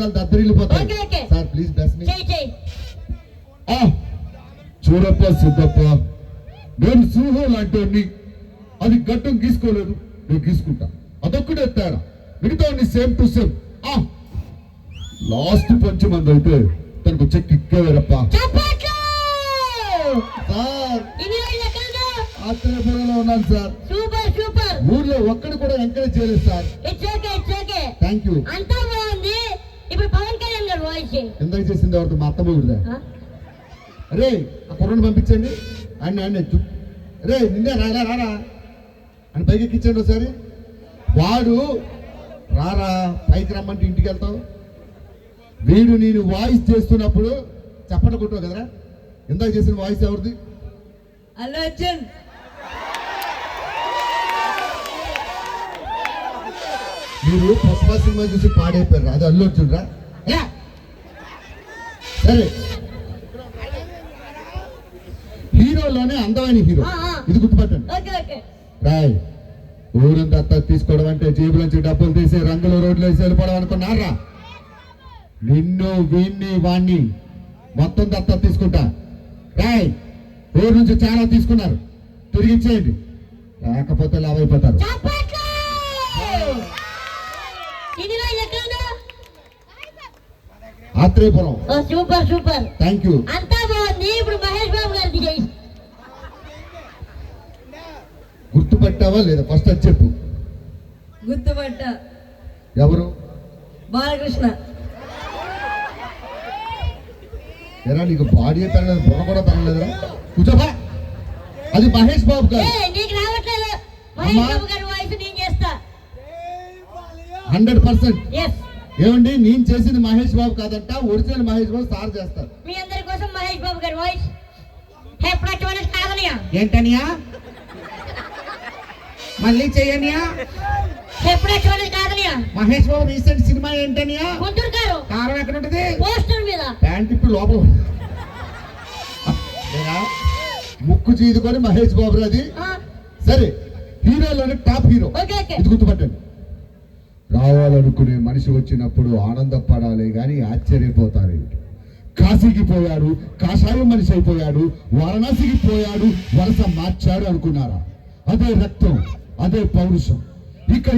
Sir please bless me. చూడప్ప సిద్ధప్ప, నేను సింహం లాంటి అది గట్టం గీసుకోలేదు, నేను గీసుకుంటా. అదొక్కడే తేడా, మిగతా సేమ్ టు సేమ్. లాస్ట్ పంచమంది అయితే తనకు చెక్ ఇక్కేవారప్ప. సార్ ఆత్రేయపురంలో ఉన్నాను సార్. Super super. ఊర్లో ఒక్కడు కూడా ఎంకరేజ్ చేయలేదు సార్. Thank you. అంతా బాగుంది. ఇప్పుడు పవన్ కళ్యాణ్ గారు వాయిస్ ఎందుకు చేసింది ఎవరితో? మా అత్తమ్మ గురిదా? అరే ఆ కుర్రను పంపించండి. ఆయన రే నిన్నే రారా రారా అని పైకి ఎక్కించండి ఒకసారి. వాడు రారా పైకి రమ్మంటే ఇంటికి వెళ్తావు. వీడు నేను వాయిస్ చేస్తున్నప్పుడు చప్పట కొట్టావు కదరా. ఇందాక చేసిన వాయిస్ ఎవరిది? అల్లు అర్జున్. మీరు పుష్ప సినిమా చూసి పాడైపోయారు, అది అల్లు అర్జున్ రా. సరే, హీరోలోనే అందమైన హీరో, ఇది గుర్తుపట్టండి. రాయ్ ఊరంతా దత్తత తీసుకోవడం అంటే జేబులోంచి డబ్బులు తీసి రంగుల రోడ్లు వేసి వెళ్ళిపోవడం అనుకున్నారా? నిన్ను వీణ్ణి వాణ్ణి మొత్తం దత్తత తీసుకుంటా. రాయ్ ఊరు నుంచి చాలా తీసుకున్నారు, తిరిగిచ్చేయండి, లేకపోతే లాభైపోతారు. Atreyapuram. Super super. Thank you. అంతా బాగుంది. ఇప్పుడు మహేష్ బాబు గారికి జై. గుర్తుపట్టావా లేదా? ఫస్ట్ అది చెప్పు. గుర్తుపట్టా. ఎవరు? బాలకృష్ణ. ఎరా నీకు బాడీ పెరగలేదు, బుర్ర కూడా పెరగలేదురా. కూర్చోబా. అది మహేష్ బాబు గారు. నీకు రావట్లేదు. మహేష్ బాబు గారి వాయిస్ నేను చేస్తా. 100%. yes. ఏమండి నేను చేసింది మహేష్ బాబు కాదంట, ఒరిజినల్ మహేష్ బాబు సార్ చేస్తారు. మీ అందరి కోసం మహేష్ బాబు గారి వాయిస్. ఏంటనియా? మళ్ళీ చెయ్యనియా? Mahesh Babu recent cinema ఏంటనియా? కారం ఎక్కడ ఉంటది? పోస్టర్ మీద. ప్యాంట్ ఇప్పుడు లోపల ముక్కు చీదుకొని మహేష్ బాబు అది. సరే, హీరోలోనే టాప్ హీరో, ఇది గుర్తుపట్టండి. రావాలనుకునే మనిషి వచ్చినప్పుడు ఆనందపడాలి కానీ ఆశ్చర్యపోతారు. కాశీకి పోయాడు, కాషాయం మనిషి అయిపోయాడు, వారణాసికి పోయాడు, వరుస మార్చాడు అనుకున్నారా? అదే రక్తం, అదే పౌరుషం ఇక్కడ.